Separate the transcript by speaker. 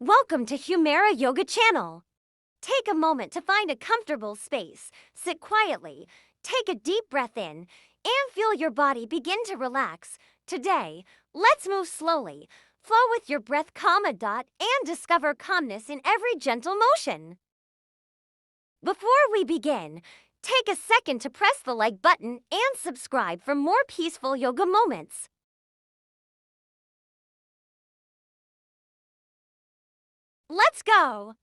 Speaker 1: Welcome to Humaira Yoga channel. Take a moment to find a comfortable space, sit quietly, take a deep breath in, and feel your body begin to relax. Today, let's move slowly, flow with your breath, and discover calmness in every gentle motion. Before we begin, take a second to press the like button and subscribe for more peaceful yoga moments. Let's go!